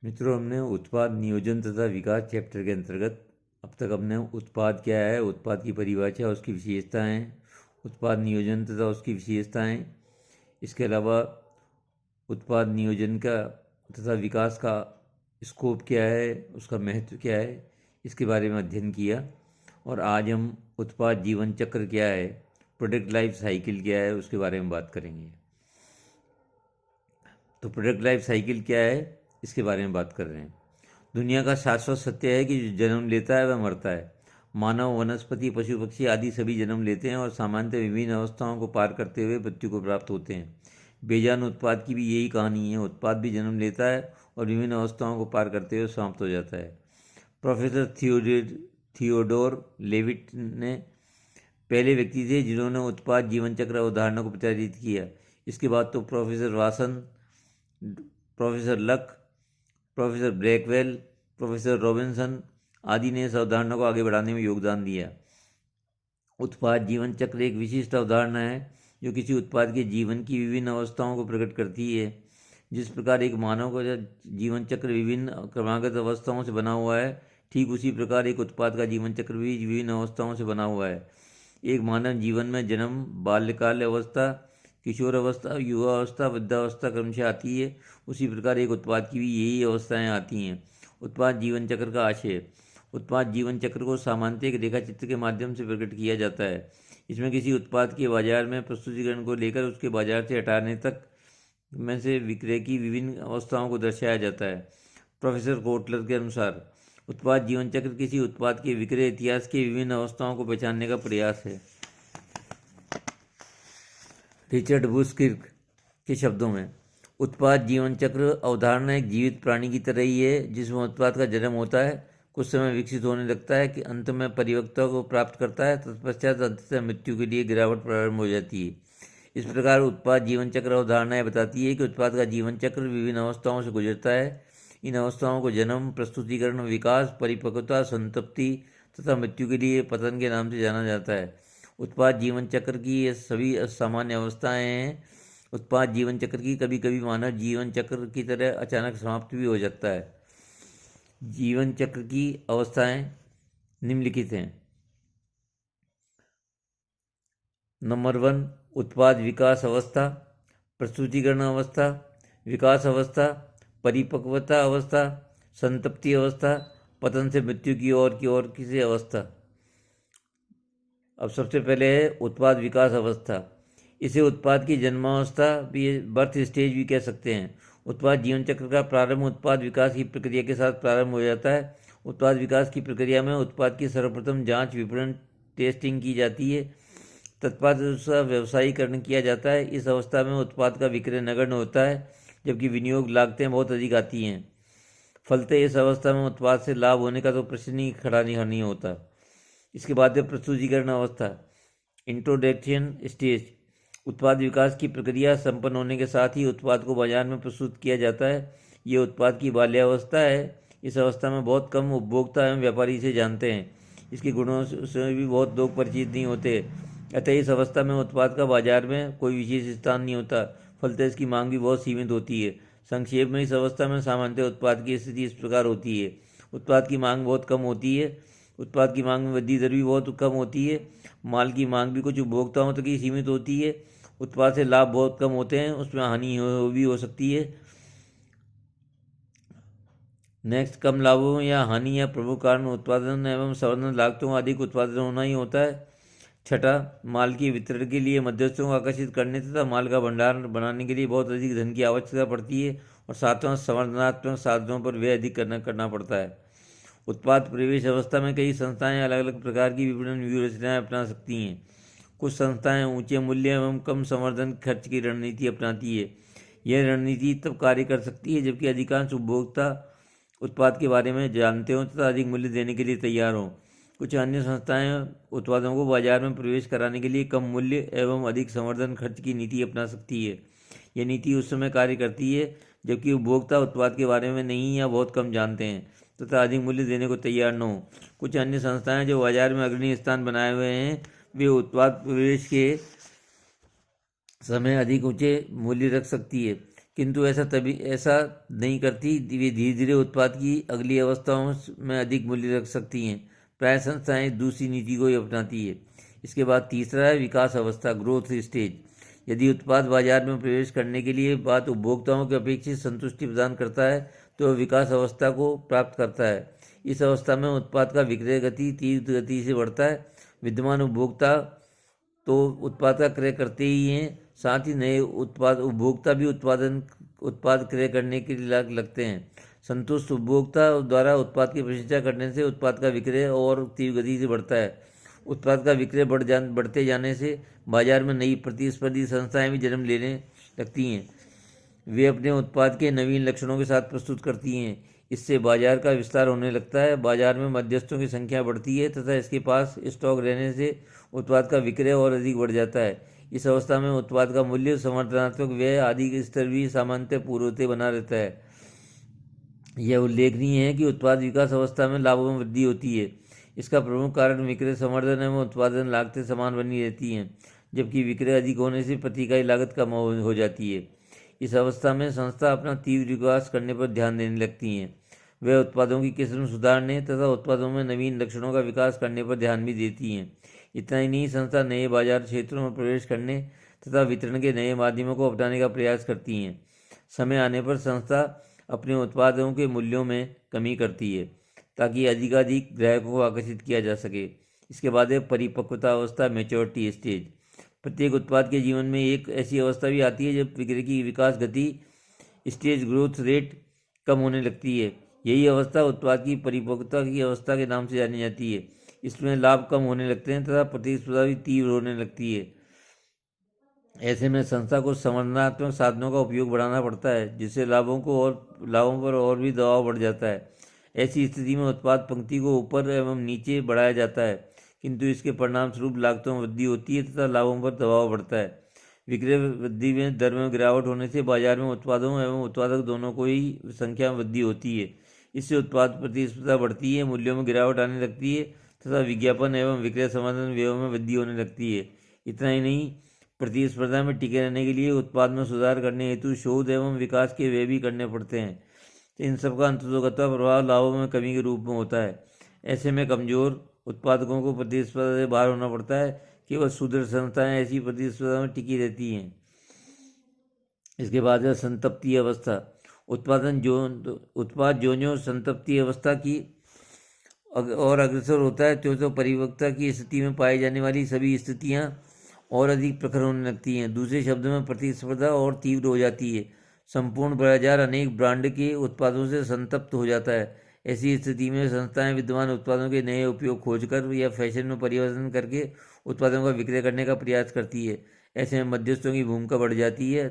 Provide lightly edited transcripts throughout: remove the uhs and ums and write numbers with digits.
मित्रों, हमने उत्पाद नियोजन तथा विकास चैप्टर के अंतर्गत अब तक हमने उत्पाद क्या है, उत्पाद की परिभाषा, उसकी विशेषताएं, उत्पाद नियोजन तथा उसकी विशेषताएं, इसके अलावा उत्पाद नियोजन का तथा विकास का स्कोप क्या है, उसका महत्व क्या है, इसके बारे में अध्ययन किया। और आज हम उत्पाद जीवन चक्र क्या है, प्रोडक्ट लाइफ साइकिल क्या है, उसके बारे में बात करेंगे। तो प्रोडक्ट लाइफ साइकिल क्या है, इसके बारे में बात कर रहे हैं। दुनिया का शाश्वत सत्य है कि जो जन्म लेता है वह मरता है। मानव, वनस्पति, पशु पक्षी आदि सभी जन्म लेते हैं और सामान्यतः विभिन्न अवस्थाओं को पार करते हुए मृत्यु को प्राप्त होते हैं। बेजान उत्पाद की भी यही कहानी है। उत्पाद भी जन्म लेता है और विभिन्न अवस्थाओं को पार करते हुए समाप्त हो जाता है। प्रोफेसर थियोडोर लेविट ने पहले व्यक्ति थे जिन्होंने उत्पाद जीवन चक्र अवधारणा को प्रचारित किया। इसके बाद तो professor Vasan, professor Luck, professor Brackwell, professor Robinson आदि ने इस अवधारणा को आगे बढ़ाने में योगदान दिया। उत्पाद जीवन चक्र एक विशिष्ट अवधारणा है जो किसी उत्पाद के जीवन की विभिन्न अवस्थाओं को प्रकट करती है। जिस प्रकार एक मानव का जीवन चक्र विभिन्न क्रमागत अवस्थाओं से बना हुआ है, ठीक उसी प्रकार एक उत्पाद का जीवन चक्र भी विभिन्न अवस्थाओं से बना हुआ है। एक मानव जीवन में जन्म, बाल्यकाल अवस्था, किशोर अवस्था, युवा अवस्था, वृद्धावस्था क्रमशः आती है। उसी प्रकार एक उत्पाद की भी यही अवस्थाएं आती हैं। उत्पाद जीवन चक्र का आशय। उत्पाद जीवन चक्र को सामान्यतः एक रेखा चित्र के माध्यम से प्रकट किया जाता है। इसमें किसी उत्पाद के बाजार में प्रस्तुतिकरण को लेकर उसके बाजार से हटाने तक में से विक्रय की विभिन्न अवस्थाओं को दर्शाया जाता है। प्रोफेसर कोटलर के अनुसार उत्पाद जीवन चक्र किसी उत्पाद के विक्रय इतिहास की विभिन्न अवस्थाओं को पहचानने का प्रयास है। रिचर्ड बुशकिर्क के शब्दों में, उत्पाद जीवन चक्र अवधारणा एक जीवित प्राणी की तरह ही है जिसमें उत्पाद का जन्म होता है, कुछ समय विकसित होने लगता है कि अंत में परिपक्वता को प्राप्त करता है, तत्पश्चात अंततः मृत्यु के लिए गिरावट प्रारंभ हो जाती है। इस प्रकार उत्पाद जीवन चक्र अवधारणाएं बताती है कि उत्पाद का जीवन चक्र विभिन्न अवस्थाओं से गुजरता है। इन अवस्थाओं को जन्म, प्रस्तुतिकरण, विकास, परिपक्वता, संतृप्ति तथा मृत्यु के लिए पतन के नाम से जाना जाता है। उत्पाद जीवन चक्र की ये सभी सामान्य अवस्थाएं हैं। उत्पाद जीवन चक्र की कभी कभी मानव जीवन चक्र की तरह अचानक समाप्त भी हो सकता है। जीवन चक्र की अवस्थाएं निम्नलिखित हैं। नंबर 1, उत्पाद विकास अवस्था, प्रस्तुतिकरण अवस्था, विकास अवस्था, परिपक्वता अवस्था, संतृप्ति अवस्था, पतन से मृत्यु की ओर किसी अवस्था। अब सबसे पहले है उत्पाद विकास अवस्था। इसे उत्पाद की जन्मावस्था भी, बर्थ स्टेज भी कह सकते हैं। उत्पाद जीवन चक्र का प्रारंभ उत्पाद विकास की प्रक्रिया के साथ प्रारंभ हो जाता है। उत्पाद विकास की प्रक्रिया में उत्पाद की सर्वप्रथम जांच, विपणन, टेस्टिंग की जाती है। तत्पाद उसका व्यवसायीकरण किया जाता है। इस अवस्था में उत्पाद का विक्रय नगण्य होता है जबकि विनियोग लागतें बहुत अधिक आती हैं। फलतः इस अवस्था में उत्पाद से लाभ होने का तो प्रश्न ही खड़ा नहीं होता। इसके बाद है प्रस्तुतिकरण अवस्था, इंट्रोडक्शन स्टेज। उत्पाद विकास की प्रक्रिया संपन्न होने के साथ ही उत्पाद को बाजार में प्रस्तुत किया जाता है। ये उत्पाद की बाल्यावस्था है। इस अवस्था में बहुत कम उपभोक्ता एवं व्यापारी इसे जानते हैं। इसके गुणों से भी बहुत लोग परिचित नहीं होते। अतः इस अवस्था में उत्पाद का बाजार में कोई विशेष स्थान नहीं होता। फलतः इसकी मांग भी बहुत सीमित होती है। संक्षेप में इस अवस्था में सामान्यतः उत्पाद की स्थिति इस प्रकार होती है। उत्पाद की मांग बहुत कम होती है। उत्पाद की मांग में वृद्धि दर भी बहुत कम होती है। माल की मांग भी कुछ उपभोक्ताओं तक ही सीमित होती है। उत्पाद से लाभ बहुत कम होते हैं, उसमें हानि भी हो सकती है। नेक्स्ट, कम लाभों या हानि या प्रमुख कारण उत्पादन एवं संवर्धन लागतों का अधिक उत्पादन होना ही होता है। छठा, माल के वितरण के लिए मध्यस्थों को आकर्षित करने तथा माल का भंडार बनाने के लिए बहुत अधिक धन की आवश्यकता पड़ती है। और सातवां, संवर्धनात्मक साधनों पर व्यय अधिक करना पड़ता है। उत्पाद प्रवेश अवस्था में कई संस्थाएं अलग अलग प्रकार की विपणन व्यूह रचनाएं अपना सकती हैं। कुछ संस्थाएं ऊंचे मूल्य एवं कम संवर्धन खर्च की रणनीति अपनाती है। यह रणनीति तब कार्य कर सकती है जबकि अधिकांश उपभोक्ता उत्पाद के बारे में जानते हों तथा अधिक मूल्य देने के लिए तैयार हों। कुछ अन्य संस्थाएं उत्पादों को बाजार में प्रवेश कराने के लिए कम मूल्य एवं अधिक संवर्धन खर्च की नीति अपना सकती है। यह नीति उस समय कार्य करती है जबकि उपभोक्ता उत्पाद के बारे में नहीं या बहुत कम जानते हैं तथा अधिक मूल्य देने को तैयार न हो। कुछ अन्य संस्थाएं जो बाजार में अग्रणी स्थान बनाए हुए हैं, वे उत्पाद प्रवेश के समय अधिक ऊंचे मूल्य रख सकती है किंतु ऐसा नहीं करती। वे धीरे धीरे उत्पाद की अगली अवस्थाओं में अधिक मूल्य रख सकती हैं। प्राय संस्थाएं दूसरी नीति को ही अपनाती है। इसके बाद तीसरा है विकास अवस्था, ग्रोथ स्टेज। यदि उत्पाद बाजार में प्रवेश करने के लिए बात उपभोक्ताओं की अपेक्षित संतुष्टि प्रदान करता है तो वह विकास अवस्था को प्राप्त करता है। इस अवस्था में उत्पाद का विक्रय गति तीव्र गति से बढ़ता है। विद्यमान उपभोक्ता तो उत्पाद का क्रय करते ही हैं, साथ ही नए उपभोक्ता भी उत्पाद क्रय करने के लिए लगते हैं। संतुष्ट उपभोक्ता द्वारा उत्पाद की प्रशंसा करने से उत्पाद का विक्रय और तीव्र गति से बढ़ता है। उत्पाद का विक्रय बढ़ते जाने से बाजार में नई प्रतिस्पर्धी संस्थाएं भी जन्म लेने लगती हैं। वे अपने उत्पाद के नवीन लक्षणों के साथ प्रस्तुत करती हैं। इससे बाजार का विस्तार होने लगता है। बाजार में मध्यस्थों की संख्या बढ़ती है तथा इसके पास स्टॉक रहने से उत्पाद का विक्रय और अधिक बढ़ जाता है। इस अवस्था में उत्पाद का मूल्य, समर्थनात्मक व्यय आदि के स्तर भी सामान्यतः पूर्ववत बना रहता है। यह उल्लेखनीय है कि उत्पाद विकास अवस्था में लाभों में वृद्धि होती है। इसका प्रमुख कारण विक्रय संवर्धन एवं उत्पादन लागतें समान बनी रहती हैं, जबकि विक्रय अधिक होने से प्रति इकाई लागत कम हो जाती है। इस अवस्था में संस्था अपना तीव्र विकास करने पर ध्यान देने लगती हैं। वे उत्पादों की किस्म सुधारने तथा उत्पादों में नवीन लक्षणों का विकास करने पर ध्यान भी देती हैं। इतना ही नहीं, संस्था नए बाजार क्षेत्रों में प्रवेश करने तथा वितरण के नए माध्यमों को अपनाने का प्रयास करती हैं। समय आने पर संस्था अपने उत्पादों के मूल्यों में कमी करती है ताकि अधिकाधिक ग्राहकों को आकर्षित किया जा सके। इसके बाद है परिपक्वता अवस्था, मैच्योरिटी स्टेज। प्रत्येक उत्पाद के जीवन में एक ऐसी अवस्था भी आती है जब विक्रय की विकास गति, स्टेज ग्रोथ रेट, कम होने लगती है। यही अवस्था उत्पाद की परिपक्वता की अवस्था के नाम से जानी जाती है। इसमें लाभ कम होने लगते हैं तथा प्रतिस्पर्धा भी तीव्र होने लगती है। ऐसे में संस्था को संवर्धनात्मक साधनों का उपयोग बढ़ाना पड़ता है, जिससे लाभों पर और भी दबाव बढ़ जाता है। ऐसी स्थिति में उत्पाद पंक्ति को ऊपर एवं नीचे बढ़ाया जाता है, किंतु इसके परिणाम स्वरूप लागतों में वृद्धि होती है तथा लाभों पर दबाव बढ़ता है। विक्रय वृद्धि में दर में गिरावट होने से बाजार में उत्पादों एवं उत्पादक दोनों को ही संख्या में वृद्धि होती है। इससे उत्पाद प्रतिस्पर्धा बढ़ती है, मूल्यों में गिरावट आने लगती है तथा विज्ञापन एवं विक्रय संवर्धन व्ययों में वृद्धि होने लगती है। इतना ही नहीं, प्रतिस्पर्धा में टिके रहने के लिए उत्पाद में सुधार करने हेतु शोध एवं विकास के व्यय भी करने पड़ते हैं। इन सब का अंततोगत्वा प्रभाव लाभों में कमी के रूप में होता है। ऐसे में कमजोर उत्पादकों को प्रतिस्पर्धा से बाहर होना पड़ता है। केवल सुदृढ़ संस्थाएं ऐसी प्रतिस्पर्धा में टिकी रहती हैं। इसके बाद है संतप्ति अवस्था। उत्पाद जो संतप्ति अवस्था की और अग्रसर होता है तो परिपक्वता की स्थिति में पाई जाने वाली सभी स्थितियां और अधिक प्रखर होने लगती हैं। दूसरे शब्दों में प्रतिस्पर्धा और तीव्र हो जाती है। संपूर्ण बाजार अनेक ब्रांड के उत्पादों से संतप्त हो जाता है। ऐसी स्थिति में संस्थाएं विद्यमान उत्पादों के नए उपयोग खोजकर या फैशन में परिवर्तन करके उत्पादों का विक्रय करने का प्रयास करती है। ऐसे में मध्यस्थों की भूमिका बढ़ जाती है।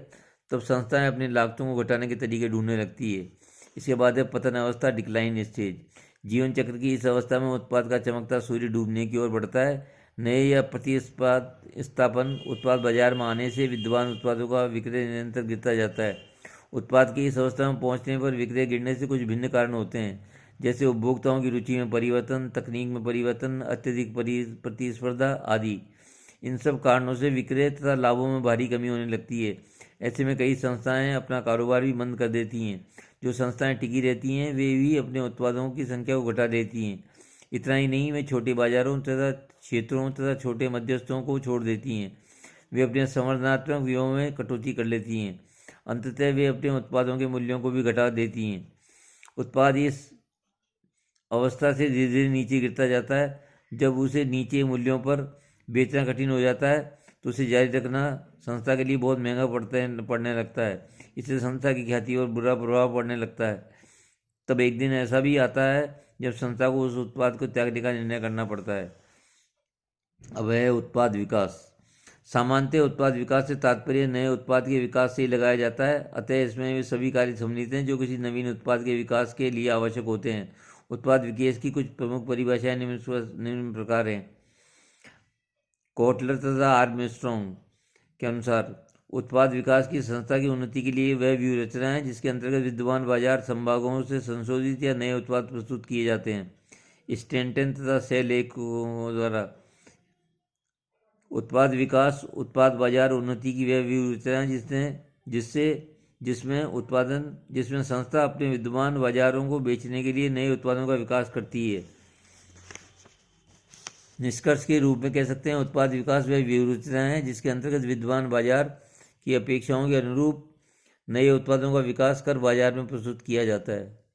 तब संस्थाएं अपनी लागतों को घटाने के तरीके ढूंढने लगती है। इसके बाद है पतन अवस्था, डिक्लाइन स्टेज। जीवन चक्र की इस अवस्था में उत्पाद का चमकता सूर्य डूबने की ओर बढ़ता है। नए या प्रतिस्थापन उत्पाद बाजार में आने से विद्यमान उत्पादों का विक्रय निरंतर गिरता जाता है। उत्पाद की इस अवस्था में पहुंचने पर विक्रय गिरने से कुछ भिन्न कारण होते हैं, जैसे उपभोक्ताओं की रुचि में परिवर्तन, तकनीक में परिवर्तन, अत्यधिक प्रतिस्पर्धा आदि। इन सब कारणों से विक्रय तथा लाभों में भारी कमी होने लगती है। ऐसे में कई संस्थाएं अपना कारोबार भी बंद कर देती हैं। जो संस्थाएं टिकी रहती हैं वे भी अपने उत्पादों की संख्या को घटा देती हैं। इतना ही नहीं, वे छोटे बाजारों तथा क्षेत्रों तथा छोटे मध्यस्थों को छोड़ देती हैं। वे अपने संवर्धनात्मक व्ययों में कटौती कर लेती हैं। अंततः वे अपने उत्पादों के मूल्यों को भी घटा देती हैं। उत्पाद इस अवस्था से धीरे धीरे नीचे गिरता जाता है। जब उसे नीचे मूल्यों पर बेचना कठिन हो जाता है तो उसे जारी रखना संस्था के लिए बहुत महंगा पड़ने लगता है। इससे संस्था की ख्याति और बुरा प्रभाव पड़ने लगता है। तब एक दिन ऐसा भी आता है जब संस्था को उस उत्पाद को त्यागने का निर्णय करना पड़ता है। अब है उत्पाद विकास। सामान्यतः उत्पाद विकास से तात्पर्य नए उत्पाद के विकास से ही लगाया जाता है। अतः इसमें वे सभी कार्य सम्मिलित हैं जो किसी नवीन उत्पाद के विकास के लिए आवश्यक होते हैं। उत्पाद विकास की कुछ प्रमुख परिभाषाएं निम्न प्रकार हैं। कोटलर तथा आर्मस्ट्रॉन्ग के अनुसार उत्पाद विकास की संस्था की उन्नति के लिए वह व्यूहरचना है जिसके अंतर्गत विद्यमान बाजार संभागों से संशोधित या नए उत्पाद प्रस्तुत किए जाते हैं। स्टेंटन तथा सेल एक द्वारा उत्पाद विकास उत्पाद बाजार उन्नति की वह व्यूहरचना जिससे जिसमें संस्था अपने विद्यमान बाजारों को बेचने के लिए नए उत्पादों का विकास करती है। निष्कर्ष के रूप में कह सकते हैं, उत्पाद विकास वह विविधता है जिसके अंतर्गत विद्यमान बाजार की अपेक्षाओं के अनुरूप नए उत्पादों का विकास कर बाजार में प्रस्तुत किया जाता है।